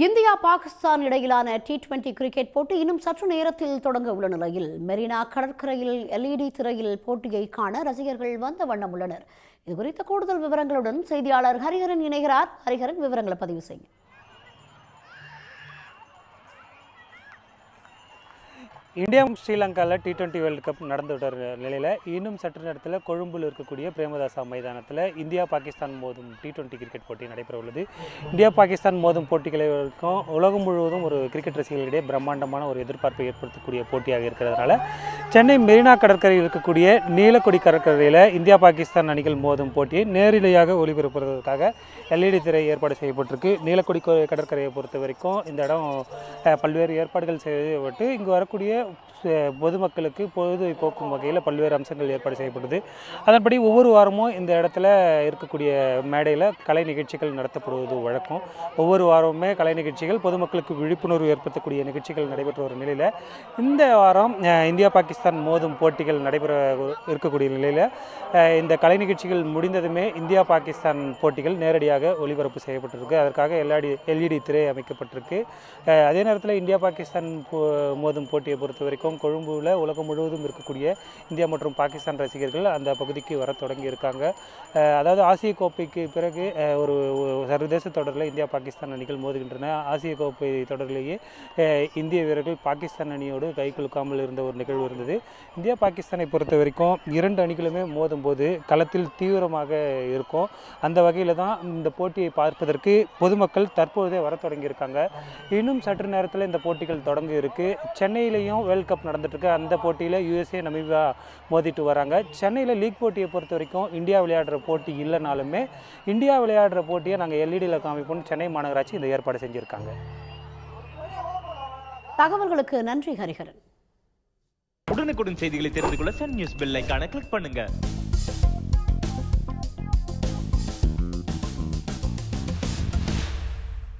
India Pakistan இடையிலான T20 cricket போட்டி இன்னும் சற்று நேரத்தில் தொடங்க உள்ள நிலையில் மெரினா கடற்கரையில் LED திரையில் போட்டியை காண ரசிகர்கள் வந்த வண்ணம் உள்ளனர். இதுகுறித்த கூடுதல் விவரங்களுடன் செய்தியாளர் ஹரிஹரன் இணைகிறார். ஹரிஹரன், விவரங்களை பதிவு செய்யும். இந்தியா ஸ்ரீலங்காவில் T20 வேர்ல்டு கப் நடந்து வர நிலையில் இன்னும் சற்று நேரத்தில் கொழும்பில் இருக்கக்கூடிய பிரேமதாசா மைதானத்தில் இந்தியா பாகிஸ்தான் மோதும் T20 கிரிக்கெட் போட்டி நடைபெற உள்ளது. இந்தியா பாகிஸ்தான் மோதும் போட்டிகளுக்கும் உலகம் முழுவதும் ஒரு கிரிக்கெட் ரசிகர்களிடையே பிரம்மாண்டமான ஒரு எதிர்பார்ப்பை ஏற்படுத்தக்கூடிய போட்டியாக இருக்கிறதுனால சென்னை மெரினா கடற்கரையில் இருக்கக்கூடிய நீலக்கொடி கடற்கரையில் இந்தியா பாகிஸ்தான் அணிகள் மோதும் போட்டியை நேரடியாக ஒளிபரப்புவதற்காக LED திரை ஏற்பாடு செய்யப்பட்டிருக்கு. நீலக்கொடி கடற்கரையை பொறுத்த வரைக்கும் இந்த இடம் பல்வேறு ஏற்பாடுகள் செய்யப்பட்டு இங்கு வரக்கூடிய பொதுமக்களுக்கு பொழுது போக்கும் வகையில் பல்வேறு அம்சங்கள் ஏற்பாடு செய்யப்படுது. அதன்படி ஒவ்வொரு வாரமும் இந்த இடத்துல இருக்கக்கூடிய மேடையில் கலை நிகழ்ச்சிகள் நடத்தப்படுவது வழக்கம். ஒவ்வொரு வாரமுமே கலை நிகழ்ச்சிகள், பொதுமக்களுக்கு விழிப்புணர்வு ஏற்படுத்தக்கூடிய நிகழ்ச்சிகள் நடைபெற்று வரும் நிலையில் இந்த வாரம் இந்தியா பாகிஸ்தான் மோதும் போட்டிகள் நடைபெற இருக்கக்கூடிய நிலையில் இந்த கலை நிகழ்ச்சிகள் முடிந்ததுமே இந்தியா பாகிஸ்தான் போட்டிகள் நேரடியாக ஒளிபரப்பு செய்யப்பட்டிருக்கு. அதற்காக LED திரை அமைக்கப்பட்டிருக்கு. அதே நேரத்தில் இந்தியா பாகிஸ்தான் மோதும் போட்டியை பொறுத்த வரைக்கும் கொழும்புல உலகம் முழுவதும் இருக்கக்கூடிய இந்தியா மற்றும் பாகிஸ்தான் ரசிகர்கள் அந்த பகுதிக்கு வர தொடங்கி இருக்காங்க. அதாவது ஆசிய கோப்பைக்கு பிறகு ஒரு சர்வதேச தொடரில் இந்தியா பாகிஸ்தான் அணிகள் மோதுகின்றன. ஆசிய கோப்பை தொடரிலேயே இந்திய வீரர்கள் பாகிஸ்தான் அணியோடு கை குலுக்காமல் இருந்த ஒரு நிகழ்வு இருந்தது. இந்தியா பாகிஸ்தானை பொறுத்த வரைக்கும் இரண்டு அணிகளுமே மோதும் போது களத்தில் தீவிரமாக இருக்கும். அந்த வகையில் தான் இந்த போட்டியை பார்ப்பதற்கு பொதுமக்கள் தற்போதே வர தொடங்கியிருக்காங்க. இன்னும் சற்று நேரத்தில் இந்த போட்டிகள் தொடங்க இருக்கு. சென்னையிலையும் வேர்ல்ட் கப் நடந்துட்டுருக்கு. அந்த போட்டியில் USA நமீபியா மோதிட்டு வராங்க. சென்னையில் லீக் போட்டியை பொறுத்த வரைக்கும் இந்தியா விளையாடுற போட்டி இல்லைனாலுமே இந்தியா விளையாடுற போட்டியை நாங்கள் LEDயில் காமிப்போம்னு சென்னை மாநகராட்சி இந்த ஏற்பாடு செஞ்சுருக்காங்க. தகவல்களுக்கு நன்றி ஹரிஹரன். உடனுக்குடன் செய்திகளை தெரிந்து கொள்ள சன் நியூஸ் பெல் ஐகானை கிளிக் பண்ணுங்க.